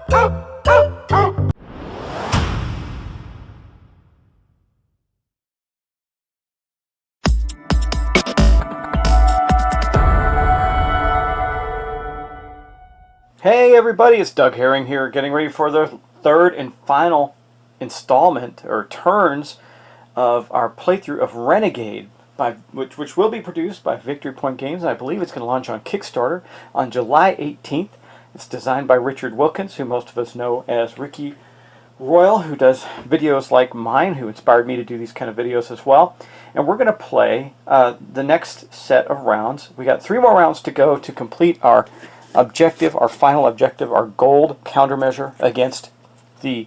Hey everybody, it's Doug Herring here, getting ready for the third and final installment, or turns, of our playthrough of Renegade, which will be produced by Victory Point Games, and I believe it's going to launch on Kickstarter on July 18th. It's designed by Richard Wilkins, who most of us know as Ricky Royal, who does videos like mine, who inspired me to do these kind of videos as well. And we're going to play the next set of rounds. We got 3 more rounds to go to complete our objective, our final objective, our gold countermeasure against the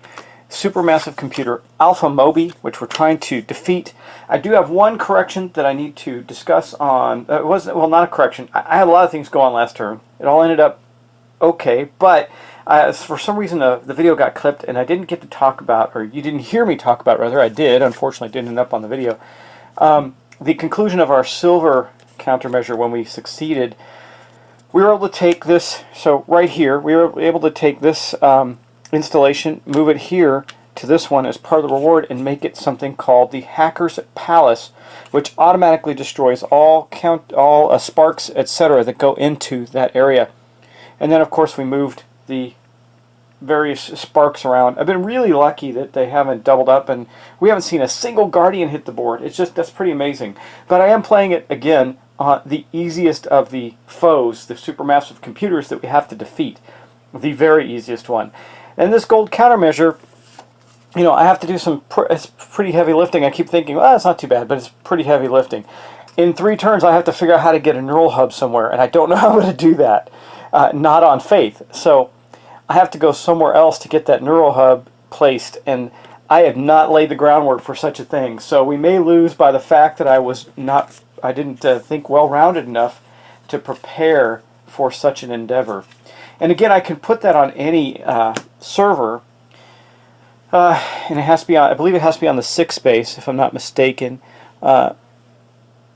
supermassive computer Alpha Moby, which we're trying to defeat. I do have one correction that I need to discuss on. It wasn't, well, not a correction. I had a lot of things go on last turn. It all ended up okay, but for some reason the video got clipped and I didn't get to talk about, or you didn't hear me talk about, rather I did, unfortunately it didn't end up on the video, the conclusion of our silver countermeasure when we succeeded. We were able to take this, so right here, we were able to take this installation, move it here to this one as part of the reward, and make it something called the Hacker's Palace, which automatically destroys all sparks, etc., that go into that area. And then, of course, we moved the various sparks around. I've been really lucky that they haven't doubled up, and we haven't seen a single Guardian hit the board. It's just, that's pretty amazing. But I am playing it again. The easiest of the foes, the supermassive computers that we have to defeat. The very easiest one. And this gold countermeasure, you know, I have to do some it's pretty heavy lifting. I keep thinking, well, it's not too bad, but it's pretty heavy lifting. In 3 turns, I have to figure out how to get a neural hub somewhere, and I don't know how to do that. Not on Faith. So I have to go somewhere else to get that neural hub placed, and I have not laid the groundwork for such a thing. So we may lose by the fact that I didn't think well-rounded enough to prepare for such an endeavor. And again, I can put that on any server, and it has to be on, I believe it has to be on the 6th space, if I'm not mistaken,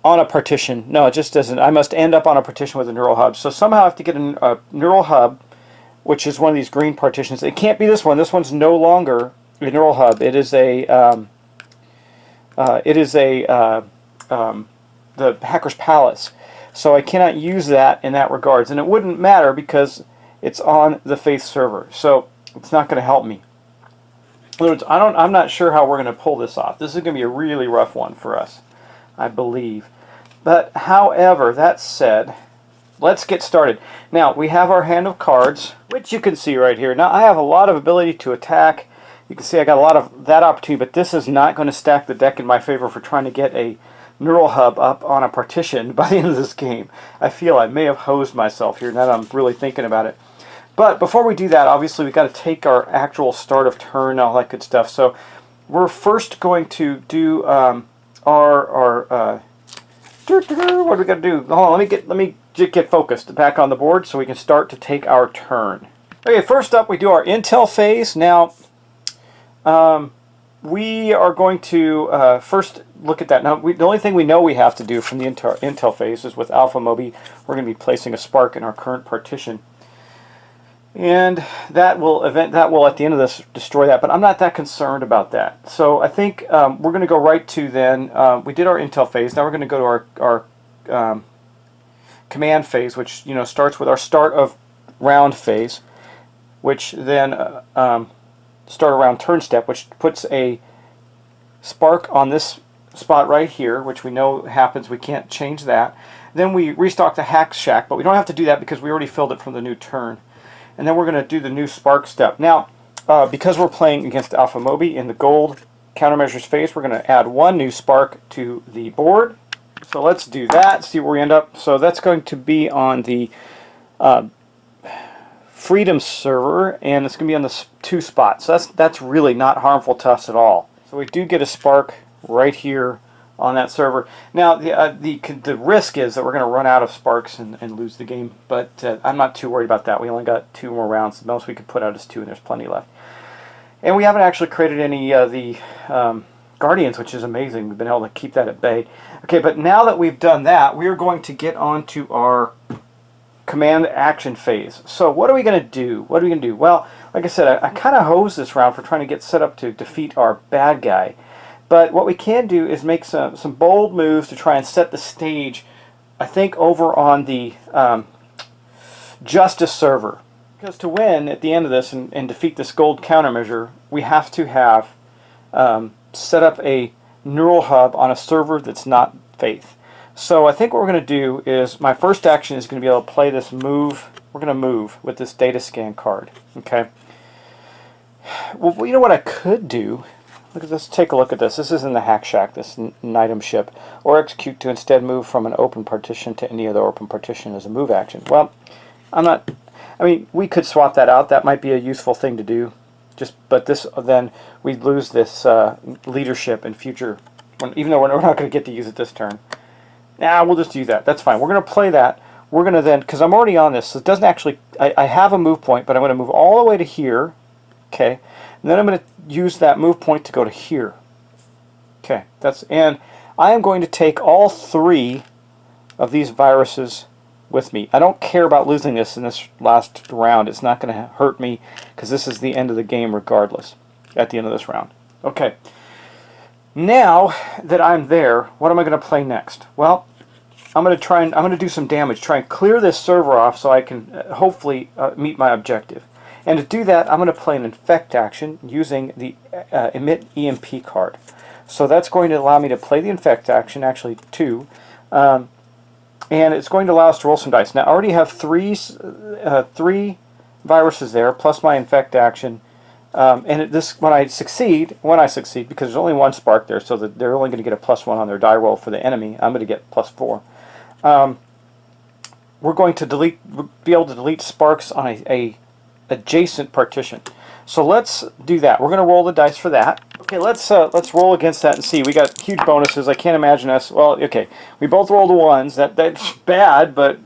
on a partition. No, it just doesn't. I must end up on a partition with a neural hub. So somehow I have to get a neural hub, which is one of these green partitions. It can't be this one. This one's no longer a neural hub. It is the Hacker's Palace. So I cannot use that in that regards, and it wouldn't matter because it's on the Faith server. So it's not going to help me. In other words, I'm not sure how we're going to pull this off. This is going to be a really rough one for us, I believe. But however, that said, let's get started. Now, we have our hand of cards, which you can see right here. Now, I have a lot of ability to attack. You can see I got a lot of that opportunity, but this is not going to stack the deck in my favor for trying to get a neural hub up on a partition by the end of this game. I feel I may have hosed myself here now that I'm really thinking about it. But before we do that, obviously we've got to take our actual start of turn and all that good stuff. So we're first going to do what are we going to do? Hold on, let me get focused back on the board so we can start to take our turn. Okay, first up we do our intel phase. Now, we are going to first look at that. Now, the only thing we know we have to do from the intel phase is with Alpha Moby, we're going to be placing a spark in our current partition. And that will at the end of this destroy that, but I'm not that concerned about that. So I think we're going to go right to then, we did our intel phase, now we're going to go to our command phase, which, you know, starts with our start of round phase, which then start around turn step, which puts a spark on this spot right here, which we know happens, we can't change that. Then we restock the hack shack, but we don't have to do that because we already filled it from the new turn. And then we're going to do the new spark step. Now, because we're playing against Alpha Moby in the gold countermeasures phase, we're going to add 1 new spark to the board. So let's do that, see where we end up. So that's going to be on the Freedom server, and it's going to be on the 2 spots. So that's really not harmful to us at all. So we do get a spark right here on that server. Now, the risk is that we're going to run out of sparks and lose the game, but I'm not too worried about that. We only got 2 more rounds. The most we could put out is 2, and there's plenty left. And we haven't actually created any of the Guardians, which is amazing. We've been able to keep that at bay. Okay, but now that we've done that, we are going to get on to our command action phase. So what are we going to do? What are we going to do? Well, like I said, I kind of hosed this round for trying to get set up to defeat our bad guy. But what we can do is make some bold moves to try and set the stage, I think, over on the Justice server. Because to win at the end of this and defeat this gold countermeasure, we have to have set up a neural hub on a server that's not Faith. So I think what we're going to do is, my first action is going to be able to play this move. We're going to move with this data scan card. Okay. Well, you know what I could do? Let's take a look at this. This is in the Hack Shack, this item ship. Or execute to instead move from an open partition to any other open partition as a move action. Well, I mean, we could swap that out. That might be a useful thing to do. But then we lose this leadership in future, even though we're not going to get to use it this turn. Nah, we'll just do that. That's fine. We're going to play that. We're going to then, because I'm already on this, so it doesn't actually, I have a move point, but I'm going to move all the way to here. Okay. And then I'm going to use that move point to go to here. Okay. And I am going to take all 3 of these viruses with me. I don't care about losing this in this last round. It's not going to hurt me because this is the end of the game regardless at the end of this round. Okay. Now that I'm there, what am I going to play next? Well, I'm going to do some damage, try and clear this server off so I can hopefully meet my objective. And to do that, I'm going to play an infect action using the emit EMP card. So that's going to allow me to play the infect action, actually 2. And it's going to allow us to roll some dice. Now I already have 3 viruses there, plus my infect action. And when I succeed, because there's only 1 spark there, so that they're only going to get a +1 on their die roll for the enemy. I'm going to get +4. We're going to be able to delete sparks on a adjacent partition. So let's do that. We're going to roll the dice for that. Okay, let's roll against that and see. We got huge bonuses. I can't imagine us. Well, okay, we both rolled 1s. That's bad, but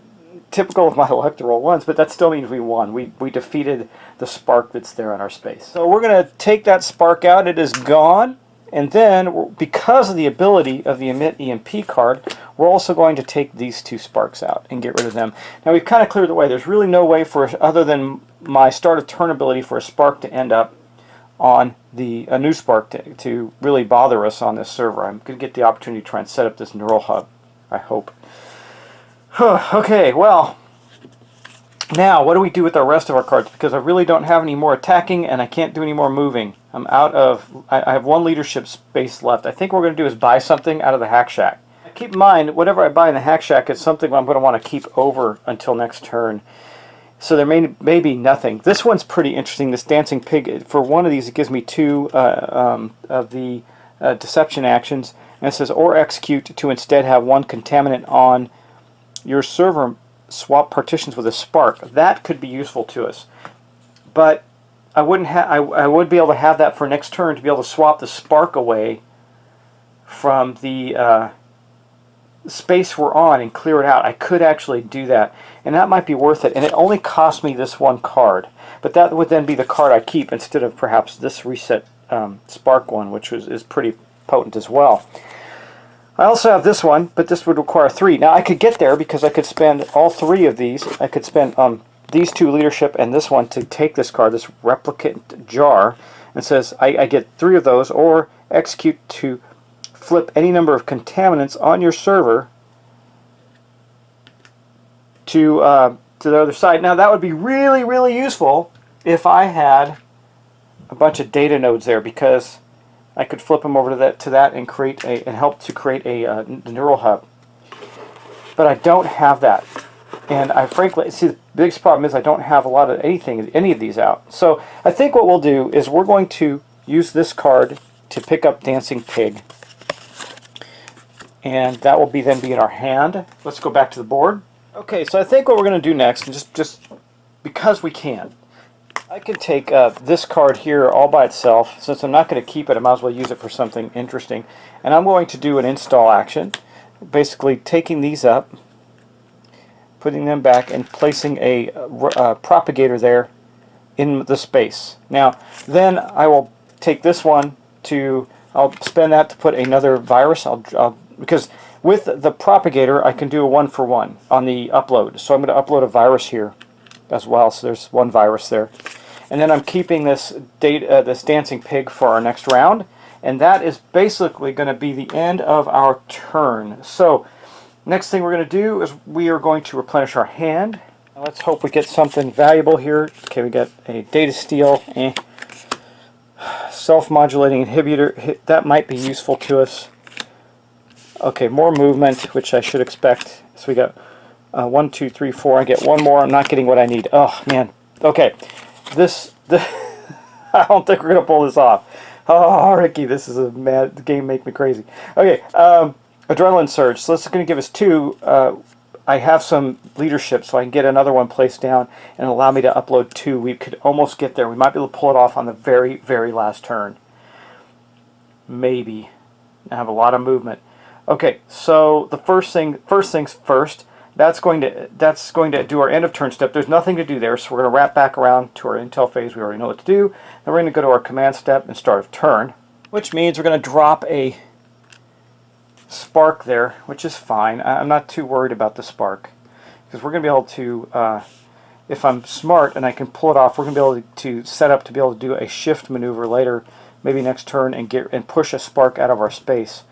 typical of my luck to roll 1s. But that still means we won. We defeated the spark that's there on our space. So we're going to take that spark out. It is gone. And then, because of the ability of the emit EMP card, we're also going to take these 2 sparks out and get rid of them. Now we've kind of cleared the way. There's really no way for, other than my start of turn ability, for a spark to end up on a new spark to really bother us on this server. I'm going to get the opportunity to try and set up this neural hub, I hope. Okay, well, now what do we do with the rest of our cards? Because I really don't have any more attacking and I can't do any more moving. I'm out of, I have 1 leadership space left. I think what we're going to do is buy something out of the Hack Shack. Keep in mind, whatever I buy in the Hack Shack is something I'm going to want to keep over until next turn. So there may be nothing. This one's pretty interesting, this dancing pig. For 1 of these, it gives me 2 of the deception actions. And it says, or execute to instead have 1 contaminant on your server, swap partitions with a spark. That could be useful to us. But I would be able to have that for next turn to be able to swap the spark away from the space we're on and clear it out. I could actually do that, and that might be worth it. And it only cost me this 1 card, but that would then be the card I keep instead of perhaps this reset spark one, which is pretty potent as well. I also have this one, but this would require 3. Now I could get there because I could spend all 3 of these. I could spend these 2 leadership and this one to take this card, this replicant jar. And it says I get 3 of those, or execute to flip any number of contaminants on your server to the other side. Now that would be really, really useful if I had a bunch of data nodes there, because I could flip them over to that and help to create a neural hub. But I don't have that, and I frankly see the biggest problem is I don't have a lot of any of these out. So I think what we'll do is we're going to use this card to pick up Dancing Pig, and that will then be in our hand. Let's go back to the board. Okay, so I think what we're going to do next, just because we can, I can take this card here all by itself. Since I'm not going to keep it, I might as well use it for something interesting. And I'm going to do an install action, basically taking these up, putting them back, and placing a propagator there in the space. Now, then I will take this one I'll spend that to put another virus. Because With the propagator, I can do a 1-for-1 on the upload. So I'm going to upload a virus here as well. So there's one virus there. And then I'm keeping this this dancing pig for our next round. And that is basically going to be the end of our turn. So next thing we're going to do is we are going to replenish our hand. Now let's hope we get something valuable here. Okay, we got a data steal. Self-modulating inhibitor. That might be useful to us. Okay, more movement, which I should expect. So we got 1, 2, 3, 4. I get one more. I'm not getting what I need. Oh, man. Okay. I don't think we're going to pull this off. Oh, Ricky, this is a mad game. Make me crazy. Okay, adrenaline surge. So this is going to give us 2. I have some leadership, so I can get another one placed down and allow me to upload 2. We could almost get there. We might be able to pull it off on the very, very last turn. Maybe. I have a lot of movement. Okay, so the first things first. That's going to do our end of turn step. There's nothing to do there, so we're going to wrap back around to our intel phase. We already know what to do. Then we're going to go to our command step and start of turn, which means we're going to drop a spark there, which is fine. I'm not too worried about the spark because we're going to be able to, if I'm smart and I can pull it off, we're going to be able to set up to be able to do a shift maneuver later, maybe next turn, and push a spark out of our space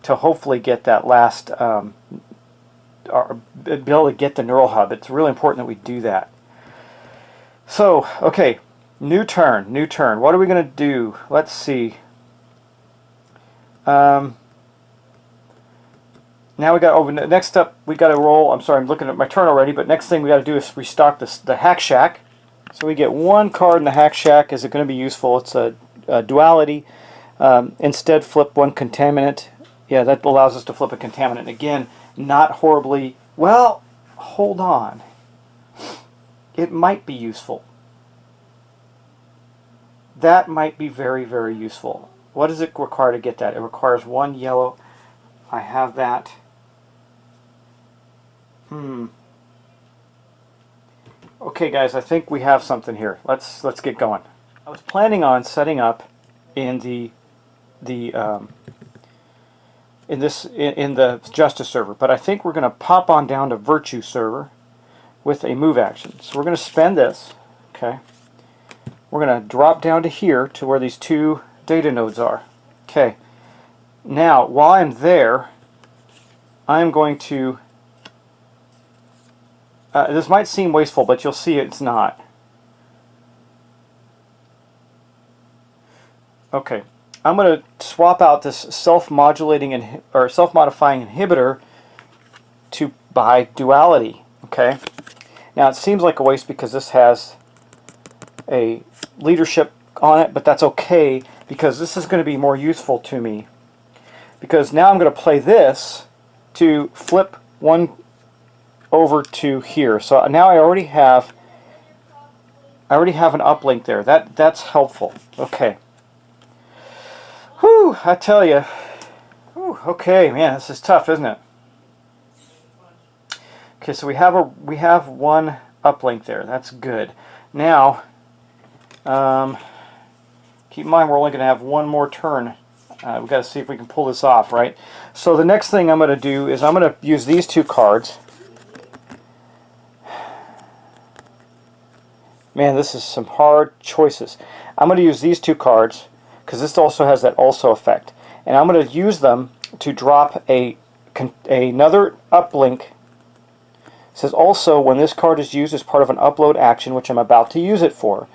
to hopefully get that last, or be able to get the neural hub. It's really important that we do that. So, okay, new turn. What are we going to do? Let's see. Now we got, next up, we got to roll. I'm sorry, I'm looking at my turn already, but next thing we got to do is restock the Hack Shack. So we get 1 card in the Hack Shack. Is it going to be useful? It's a duality. Instead, flip 1 contaminant. Yeah, that allows us to flip a contaminant. Again, not horribly. Well, hold on. It might be useful. That might be very, very useful. What does it require to get that? It requires 1 yellow. I have that. Okay, guys, I think we have something here. Let's get going. I was planning on setting up in the Justice server, but I think we're going to pop on down to Virtue server with a move action. So we're going to spend this. Okay. We're going to drop down to here to where these 2 data nodes are. Okay. Now, while I'm there, I'm going to... this might seem wasteful, but you'll see it's not. Okay. I'm going to swap out this self-modulating or self-modifying inhibitor to by duality. Okay. Now it seems like a waste because this has a leadership on it, but that's okay because this is going to be more useful to me. Because now I'm going to play this to flip 1 over to here. So now I already have an uplink there. That's helpful. Okay. Whew, I tell you. Okay, man, this is tough, isn't it? Okay, so we have 1 uplink there. That's good. Now, keep in mind we're only going to have 1 more turn. We've got to see if we can pull this off, right? So the next thing I'm going to do is I'm going to use these 2 cards. Man, this is some hard choices. I'm going to use these 2 cards because this also has that also effect. And I'm going to use them to drop another uplink. It says also when this card is used as part of an upload action, which I'm about to use it for,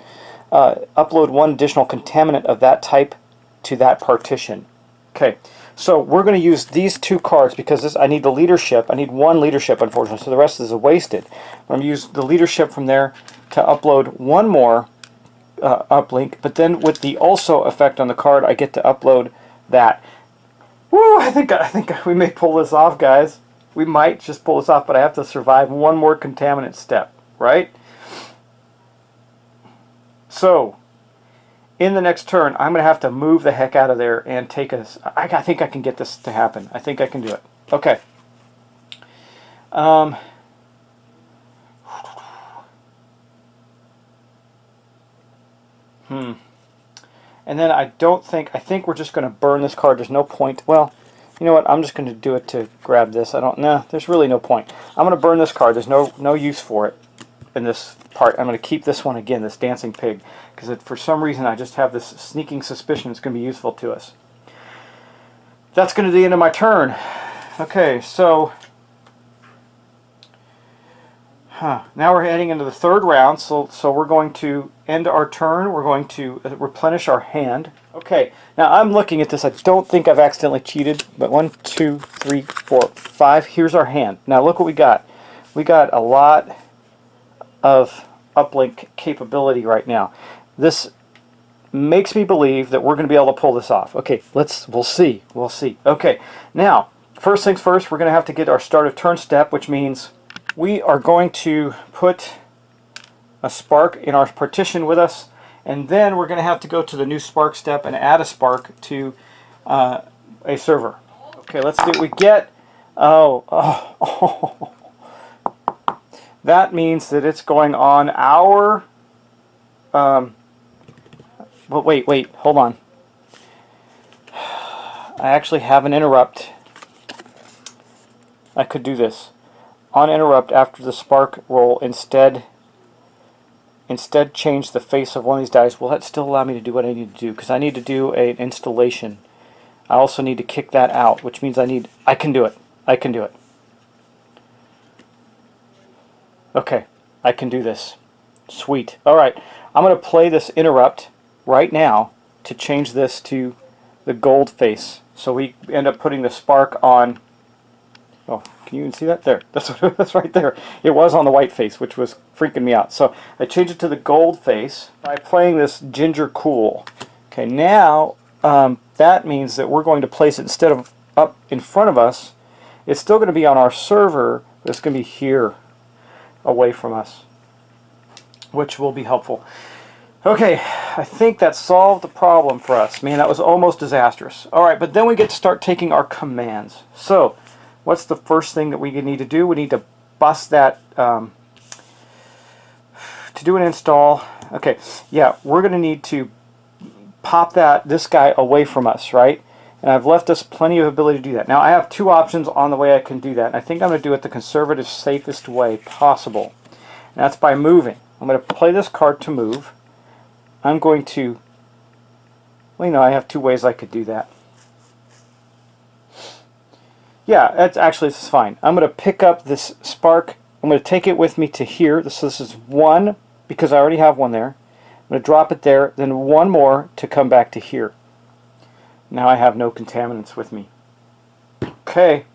upload 1 additional contaminant of that type to that partition. Okay, so we're going to use these 2 cards because I need the leadership. I need 1 leadership, unfortunately, so the rest is wasted. I'm going to use the leadership from there to upload 1 more uplink, but then with the also effect on the card, I get to upload that. Woo! I think we may pull this off, guys. We might just pull this off, but I have to survive 1 more contaminant step, right? So, in the next turn, I'm going to have to move the heck out of there and take us. I think I can get this to happen. I think I can do it. Okay. And then I think we're just going to burn this card. There's no point. Well, You know what? I'm just going to do it to grab this. I don't know. There's really no point. I'm going to burn this card. There's no use for it in this part. I'm going to keep this one again, this dancing pig, because for some reason I just have this sneaking suspicion it's going to be useful to us. That's going to be the end of my turn. Okay, so now we're heading into the third round. So we're going to end our turn. We're going to replenish our hand. Okay, now I'm looking at this. I don't think I've accidentally cheated, but 1, 2, 3, 4, 5. Here's our hand. Now look what we got. We got a lot of uplink capability right now. This makes me believe that we're going to be able to pull this off. Okay, we'll see. Okay, now first things first, we're going to have to get our start of turn step, which means we are going to put a spark in our partition with us, and then we're going to have to go to the new spark step and add a spark to a server. Okay, let's see what we get. Oh. That means that it's going on our... But wait, hold on. I actually have an interrupt. I could do this. On interrupt after the spark roll, instead change the face of one of these dice. Will that still allow me to do what I need to do? Because I need to do an installation. I also need to kick that out, which means I can do it. I can do it. Okay, I can do this. Sweet. Alright, I'm going to play this interrupt right now to change this to the gold face. So we end up putting the spark on... Oh, can you even see that? There. That's right there. It was on the white face, which was freaking me out. So I changed it to the gold face by playing this Ginger Cool. Okay, now that means that we're going to place it, instead of up in front of us, it's still going to be on our server, but it's going to be here, away from us, which will be helpful. Okay, I think that solved the problem for us. Man, that was almost disastrous. Alright, but then we get to start taking our commands. So, what's the first thing that we need to do? We need to bust that, to do an install. Okay, yeah, we're going to need to pop this guy away from us, right? And I've left us plenty of ability to do that. Now, I have two options on the way I can do that. And I think I'm going to do it the conservative, safest way possible. And that's by moving. I'm going to play this card to move. I'm going to... Well, you know, I have two ways I could do that. Yeah, this is fine. I'm going to pick up this spark. I'm going to take it with me to here. So this is one, because I already have one there. I'm going to drop it there, then one more to come back to here. Now I have no contaminants with me. Okay.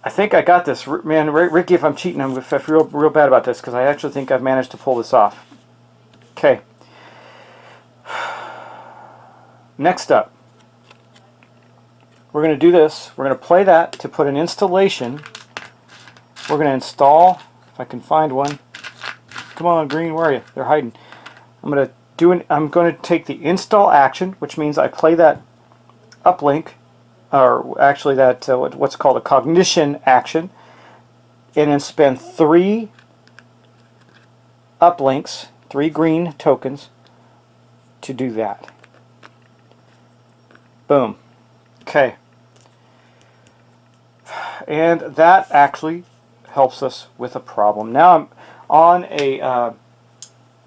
I think I got this. Man, Ricky, if I'm cheating, I feel real bad about this, because I actually think I've managed to pull this off. Okay. Next up, we're going to do this. We're going to play that to put an installation. We're going to install, if I can find one. Come on, green, where are you? They're hiding. I'm going to take the install action, which means I play that uplink, or actually that what's called a cognition action, and then spend 3 uplinks, 3 green tokens, to do that. Boom. Okay. And that actually helps us with a problem. Now I'm on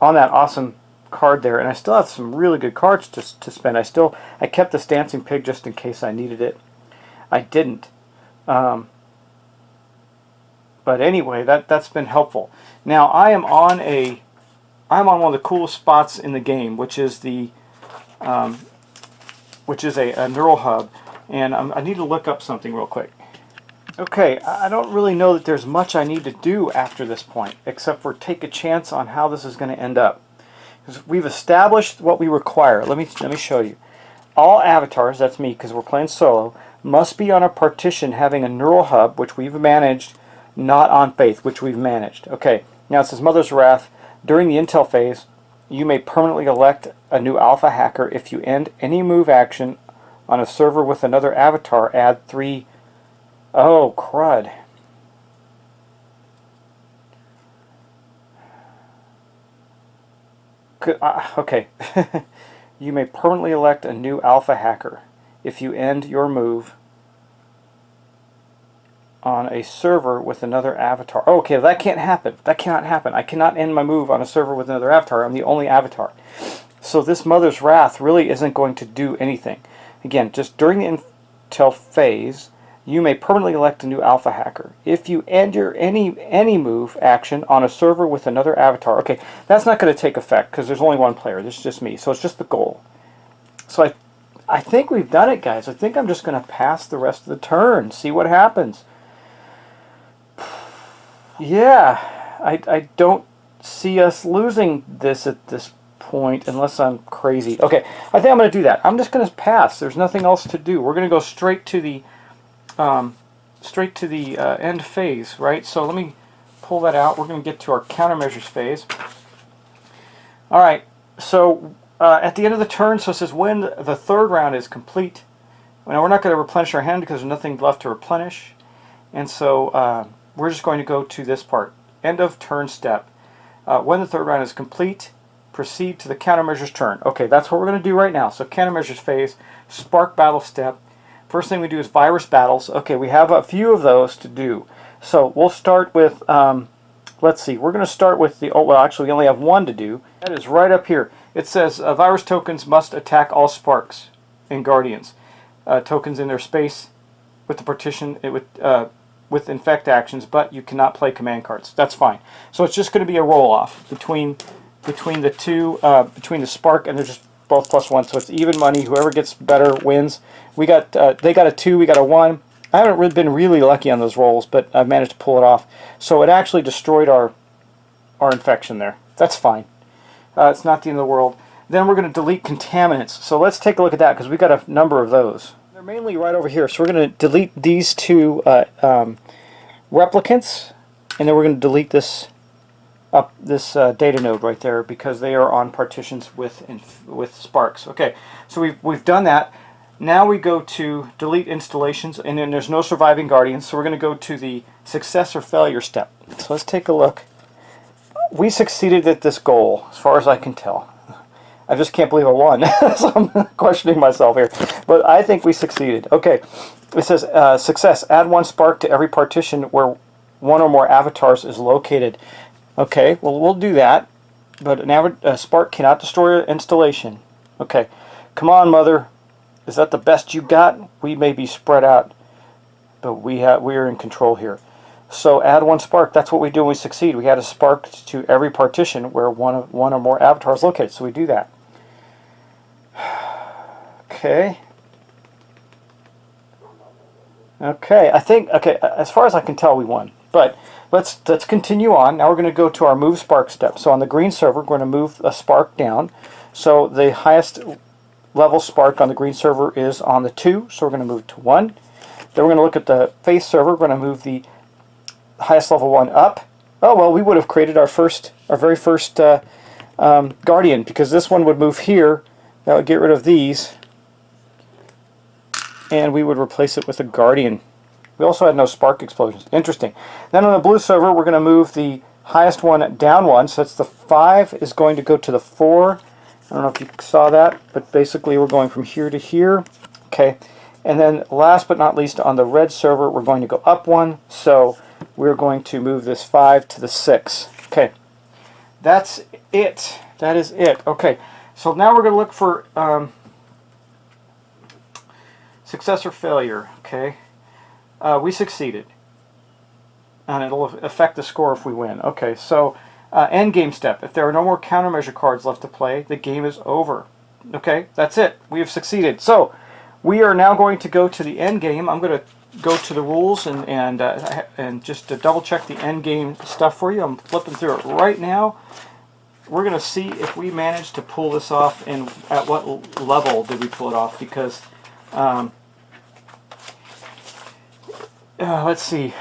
on that awesome card there, and I still have some really good cards to spend. I kept this dancing pig just in case I needed it. I didn't. But anyway, that's been helpful. Now I'm on one of the coolest spots in the game, which is a neural hub, and I need to look up something real quick. Okay, I don't really know that there's much I need to do after this point, except for take a chance on how this is going to end up. Because we've established what we require. Let me show you. All avatars, that's me because we're playing solo, must be on a partition having a neural hub, which we've managed, not on faith, which we've managed. Okay, now it says Mother's Wrath. During the intel phase, you may permanently elect a new alpha hacker. If you end any move action on a server with another avatar, add 3... Oh, crud. Okay. You may permanently elect a new alpha hacker. If you end your move on a server with another avatar. Oh, okay, that can't happen. That cannot happen. I cannot end my move on a server with another avatar. I'm the only avatar. So this Mother's Wrath really isn't going to do anything. Again, just during the intel phase, you may permanently elect a new alpha hacker. If you end your any move action on a server with another avatar, okay, that's not going to take effect because there's only one player. This is just me. So it's just the goal. So I think we've done it, guys. I think I'm just going to pass the rest of the turn, see what happens. Yeah, I don't see us losing this at this point unless I'm crazy. Okay, I think I'm going to do that. I'm just going to pass. There's nothing else to do. We're going to go straight to the end phase, right? So let me pull that out. We're going to get to our countermeasures phase. All right. So at the end of the turn, so it says when the third round is complete. Now we're not going to replenish our hand because there's nothing left to replenish, and so we're just going to go to this part. End of turn step. When the third round is complete, proceed to the countermeasures turn. Okay, that's what we're going to do right now. So countermeasures phase, spark battle step. First thing we do is virus battles. Okay, we have a few of those to do. So we'll start with, let's see, we're going to start with the, oh, well, actually we only have one to do. That is right up here. It says virus tokens must attack all sparks and guardians. Tokens in their space with the partition, with infect actions, but you cannot play command cards. That's fine. So it's just going to be a roll-off between the two, between the spark, and they're just both +1, so it's even money. Whoever gets better wins. We got they got a 2, we got a 1. I haven't been really lucky on those rolls, but I've managed to pull it off. So it actually destroyed our infection there. That's fine. It's not the end of the world. Then we're going to delete contaminants. So let's take a look at that because we got a number of those. They're mainly right over here. So we're going to delete these two replicants, and then we're going to delete this data node right there because they are on partitions with sparks. Okay, so we've done that. Now we go to delete installations, and then there's no surviving guardians, so we're going to go to the success or failure step. So let's take a look. We succeeded at this goal, as far as I can tell. I just can't believe I won, so I'm questioning myself here. But I think we succeeded. Okay, it says success. Add 1 spark to every partition where one or more avatars is located. Okay, well, we'll do that, but a spark cannot destroy an installation. Okay, come on, Mother. Is that the best you got? We may be spread out, but we are in control here. So add 1 spark. That's what we do when we succeed. We add a spark to every partition where one or more avatars located. So we do that. Okay. Okay, I think, okay, as far as I can tell, we won. But let's continue on. Now we're going to go to our move spark step. So on the green server, we're going to move a spark down. So the highest level spark on the green server is on the 2, so we're going to move to 1. Then we're going to look at the face server. We're going to move the highest level one up. Oh well, we would have created our very first guardian, because this one would move here. That would get rid of these, and we would replace it with a guardian. We also had no spark explosions. Interesting. Then on the blue server, we're going to move the highest one down 1. So that's the 5 is going to go to the 4. I don't know if you saw that, but basically we're going from here to here. Okay. And then last but not least, on the red server, we're going to go up 1. So we're going to move this 5 to the 6. Okay. That's it. That is it. Okay. So now we're going to look for success or failure. Okay. We succeeded, and it'll affect the score if we win. Okay, so end game step. If there are no more countermeasure cards left to play, the game is over. Okay, that's it. We have succeeded. So we are now going to go to the end game. I'm going to go to the rules and just to double check the end game stuff for you. I'm flipping through it right now. We're going to see if we managed to pull this off and at what level did we pull it off, because let's see.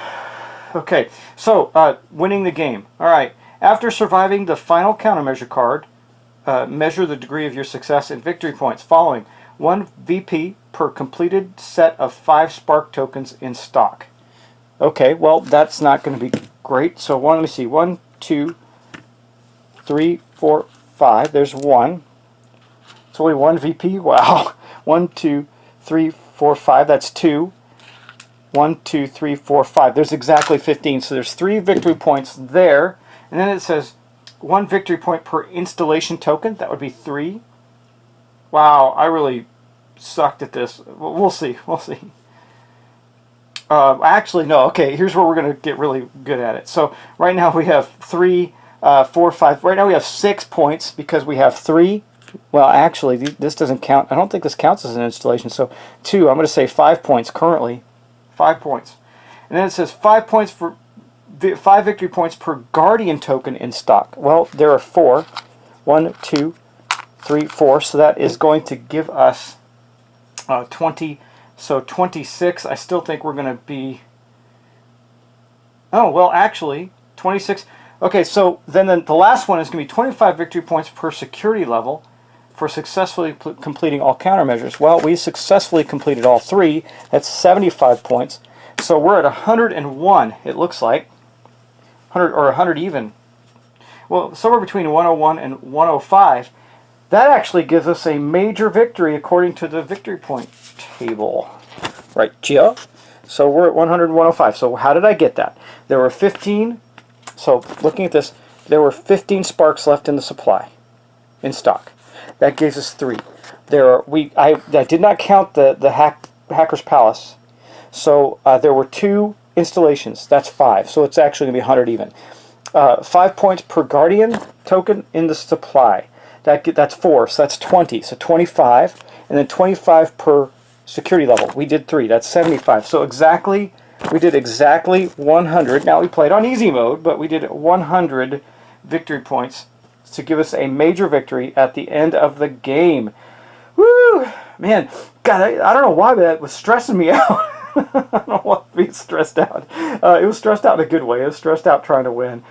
Okay, so winning the game. All right. After surviving the final countermeasure card, measure the degree of your success in victory points following 1 VP per completed set of 5 spark tokens in stock. Okay, well, that's not going to be great. So let me see. 1, 2, 3, 4, 5. There's 1. It's only 1 VP. Wow. 1, 2, 3, 4, 5. That's 2. 1, 2, 3, 4, 5. There's exactly 15. So there's 3 victory points there. And then it says 1 victory point per installation token. That would be 3. Wow, I really sucked at this. We'll see. We'll see. Actually, no. Okay, here's where we're going to get really good at it. So right now we have 3, 4, 5. Right now we have 6 points because we have 3. Well, actually, this doesn't count. I don't think this counts as an installation. So 2. I'm going to say 5 points currently. 5 points. And then it says 5 points for 5 victory points per guardian token in stock. Well, there are 4. 1, 2, 3, 4. So that is going to give us 20. So 26. I still think we're going to be... Oh, well, actually, 26. Okay, so then the last one is going to be 25 victory points per security level for successfully completing all countermeasures. Well, we successfully completed all 3. That's 75 points. So we're at 101, it looks like. 100 or 100 even. Well, somewhere between 101 and 105. That actually gives us a major victory according to the victory point table. Right, Gio? So we're at 100 and 105. So how did I get that? There were 15. So looking at this, there were 15 sparks left in the supply, in stock. That gives us 3. I did not count the Hacker's Palace. So there were 2 installations. That's 5. So it's actually going to be 100 even. 5 points per guardian token in the supply. That's 4. So that's 20. So 25, and then 25 per security level. We did 3. That's 75. So exactly. We did exactly 100. Now we played on easy mode, but we did 100 victory points to give us a major victory at the end of the game. Woo! Man, God, I don't know why that was stressing me out. I don't know why being stressed out. It was stressed out in a good way. It was stressed out trying to win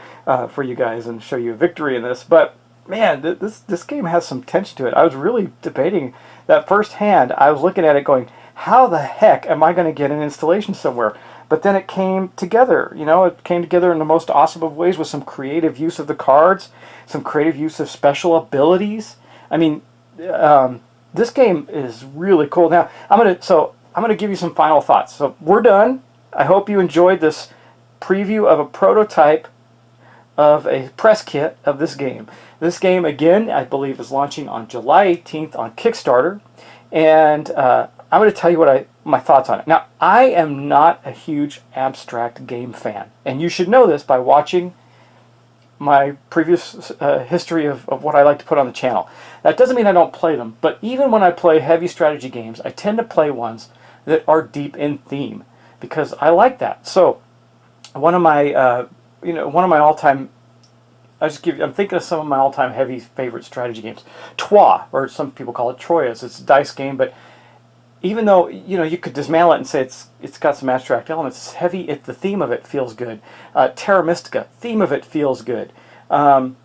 for you guys and show you a victory in this. But man, this game has some tension to it. I was really debating that first hand. I was looking at it going, how the heck am I going to get an installation somewhere? But then it came together, you know, it came together in the most awesome of ways with some creative use of the cards, some creative use of special abilities. I mean, this game is really cool. Now, I'm gonna give you some final thoughts. So we're done. I hope you enjoyed this preview of a prototype of a press kit of this game. This game, again, I believe is launching on July 18th on Kickstarter, and I'm going to tell you my thoughts on it. Now, I am not a huge abstract game fan, and you should know this by watching my previous history of what I like to put on the channel. That doesn't mean I don't play them, but even when I play heavy strategy games, I tend to play ones that are deep in theme, because I like that. So, one of my all-time, I'm thinking of some of my all-time heavy favorite strategy games. Troyes, or some people call it Troyes. It's a dice game, but even though, you know, you could dismantle it and say it's got some abstract elements, it's heavy. The theme of it feels good. Terra Mystica, theme of it feels good. And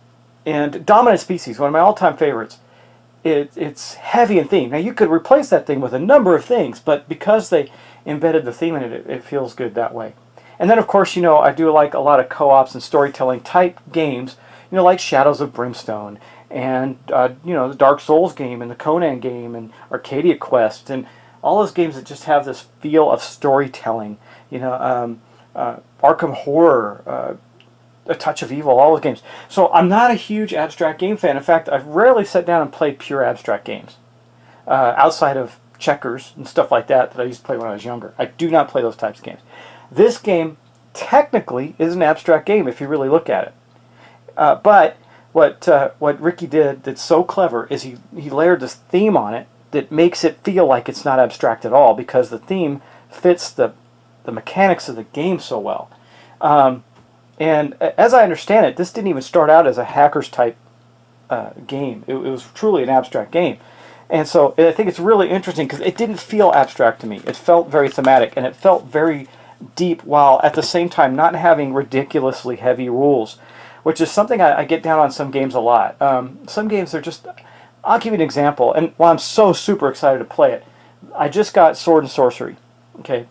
Dominant Species, one of my all-time favorites. It's heavy in theme. Now you could replace that thing with a number of things, but because they embedded the theme in it, it feels good that way. And then, of course, you know, I do like a lot of co-ops and storytelling type games, you know, like Shadows of Brimstone and you know, the Dark Souls game and the Conan game and Arcadia Quest and all those games that just have this feel of storytelling, you know, Arkham Horror, A Touch of Evil, all those games. So I'm not a huge abstract game fan. In fact, I've rarely sat down and played pure abstract games, outside of checkers and stuff like that I used to play when I was younger. I do not play those types of games. This game technically is an abstract game if you really look at it. But what Ricky did that's so clever is he layered this theme on it that makes it feel like it's not abstract at all, because the theme fits the mechanics of the game so well. And as I understand it, this didn't even start out as a hackers type game. It was truly an abstract game. And so I think it's really interesting because it didn't feel abstract to me. It felt very thematic, and it felt very deep, while at the same time not having ridiculously heavy rules, which is something I get down on some games a lot. Some games are just... I'll give you an example, and while I'm so super excited to play it, I just got Sword and Sorcery. Okay,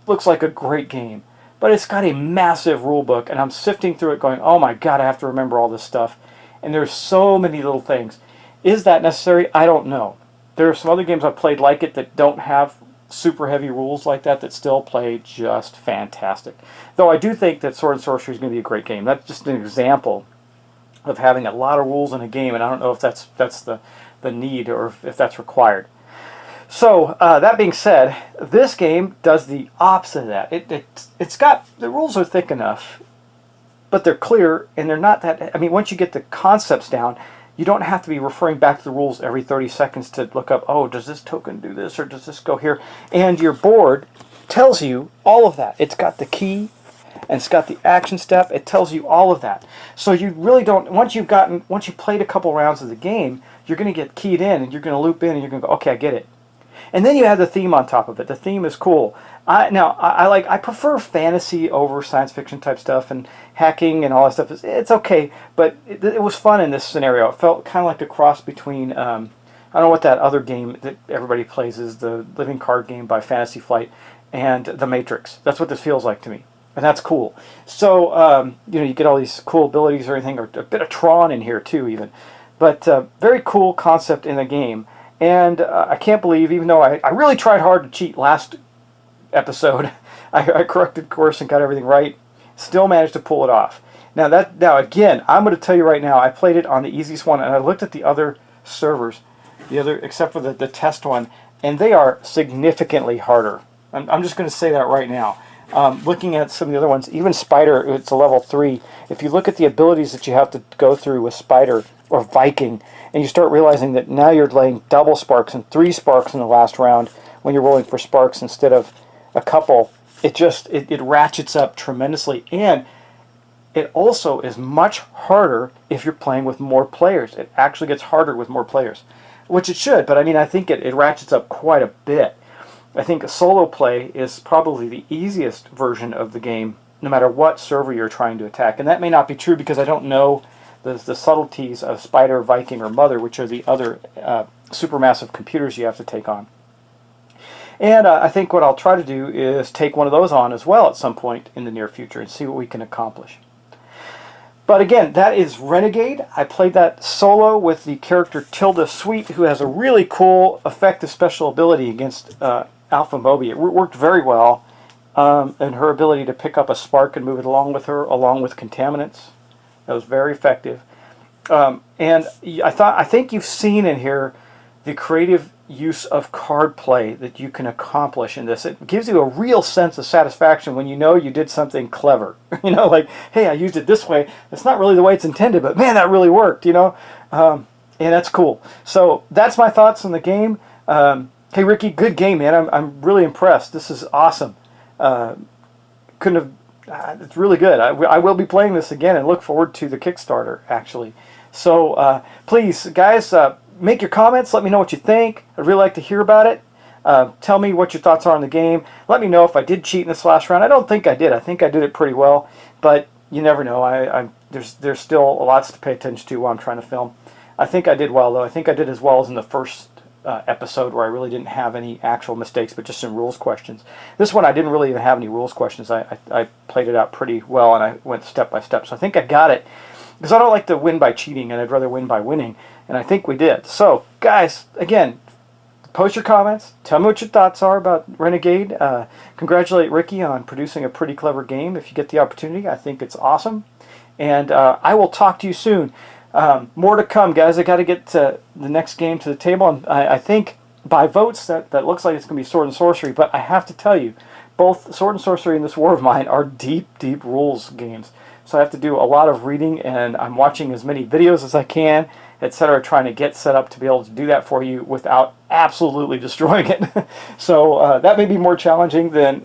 looks like a great game, but it's got a massive rule book, and I'm sifting through it going, oh my god, I have to remember all this stuff, and there's so many little things. Is that necessary? I don't know. There are some other games I've played like it that don't have super heavy rules like that still play just fantastic. Though I do think that Sword and Sorcery is going to be a great game. That's just an example of having a lot of rules in a game, and I don't know if that's the need or if that's required. So that being said, this game does the opposite of that. It's got, the rules are thick enough, but they're clear, and they're not that, I mean, once you get the concepts down, you don't have to be referring back to the rules every 30 seconds to look up, oh, does this token do this, or does this go here? And your board tells you all of that. It's got the key, and it's got the action step. It tells you all of that. So you really don't, once you've played a couple rounds of the game, you're going to get keyed in, and you're going to loop in, and you're going to go, okay, I get it. And then you have the theme on top of it. The theme is cool. I prefer fantasy over science fiction type stuff, and hacking and all that stuff. It's okay, but it was fun in this scenario. It felt kind of like a cross between, I don't know what that other game that everybody plays is, the Living Card game by Fantasy Flight, and The Matrix. That's what this feels like to me. And that's cool. So, you get all these cool abilities or anything, or a bit of Tron in here too even. But very cool concept in the game. And I can't believe, even though I really tried hard to cheat last episode, I corrected course and got everything right, still managed to pull it off. Now again, I'm going to tell you right now, I played it on the easiest one, and I looked at the other servers, except for the test one, and they are significantly harder. I'm just going to say that right now. Looking at some of the other ones, even Spider, it's a level 3. If you look at the abilities that you have to go through with Spider or Viking, and you start realizing that now you're laying double sparks and 3 sparks in the last round when you're rolling for sparks instead of a couple, it ratchets up tremendously. And it also is much harder if you're playing with more players. It actually gets harder with more players, which it should, but I mean, I think it ratchets up quite a bit. I think a solo play is probably the easiest version of the game, no matter what server you're trying to attack. And that may not be true because I don't know the subtleties of Spider, Viking, or Mother, which are the other supermassive computers you have to take on. And I think what I'll try to do is take one of those on as well at some point in the near future and see what we can accomplish. But again, that is Renegade. I played that solo with the character Tilda Sweet, who has a really cool effective special ability against Alpha Moby. It worked very well, and her ability to pick up a spark and move it along with her, along with contaminants. That was very effective. And I think you've seen in here the creative use of card play that you can accomplish in this. It gives you a real sense of satisfaction when you know you did something clever. Like, hey, I used it this way. It's not really the way it's intended, but man, that really worked, and that's cool. So that's my thoughts on the game. Hey, Ricky, good game, man. I'm really impressed. This is awesome. It's really good. I will be playing this again and look forward to the Kickstarter, actually. So please, guys, make your comments. Let me know what you think. I'd really like to hear about it. Tell me what your thoughts are on the game. Let me know if I did cheat in this last round. I don't think I did. I think I did it pretty well, but you never know. There's still lots to pay attention to while I'm trying to film. I think I did well, though. I think I did as well as in the first episode where I really didn't have any actual mistakes, but just some rules questions. This one I didn't really even have any rules questions. I played it out pretty well, and I went step by step. So I think I got it, because I don't like to win by cheating, and I'd rather win by winning, and I think we did. So, guys, again, post your comments. Tell me what your thoughts are about Renegade. Congratulate Ricky on producing a pretty clever game. If you get the opportunity, I think it's awesome. And I will talk to you soon. More to come, guys. I got to get the next game to the table, and I think by votes that looks like it's going to be Sword and Sorcery. But I have to tell you, both Sword and Sorcery and this War of Mine are deep rules games. So I have to do a lot of reading, and I'm watching as many videos as I can, etc., trying to get set up to be able to do that for you without absolutely destroying it. So that may be more challenging than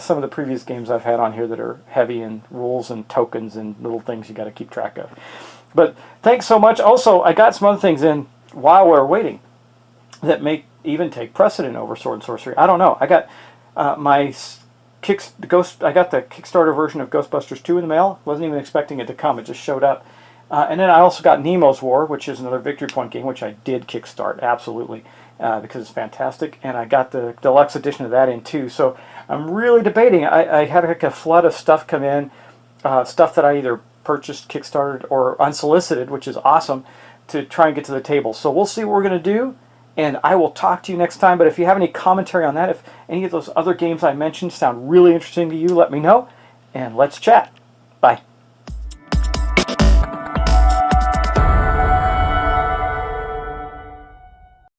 some of the previous games I've had on here that are heavy in rules and tokens and little things you got to keep track of. But thanks so much. Also, I got some other things in while we're waiting that may even take precedent over Sword and Sorcery. I don't know. I got I got the Kickstarter version of Ghostbusters 2 in the mail. Wasn't even expecting it to come. It just showed up. And then I also got Nemo's War, which is another Victory Point game, which I did kickstart, absolutely, because it's fantastic. And I got the deluxe edition of that in too. So I'm really debating. I had like a flood of stuff come in, stuff that I either purchased, kickstarted, or unsolicited, which is awesome, to try and get to the table. So we'll see what we're going to do. And I will talk to you next time. But if you have any commentary on that, if any of those other games I mentioned sound really interesting to you, let me know. And let's chat. Bye.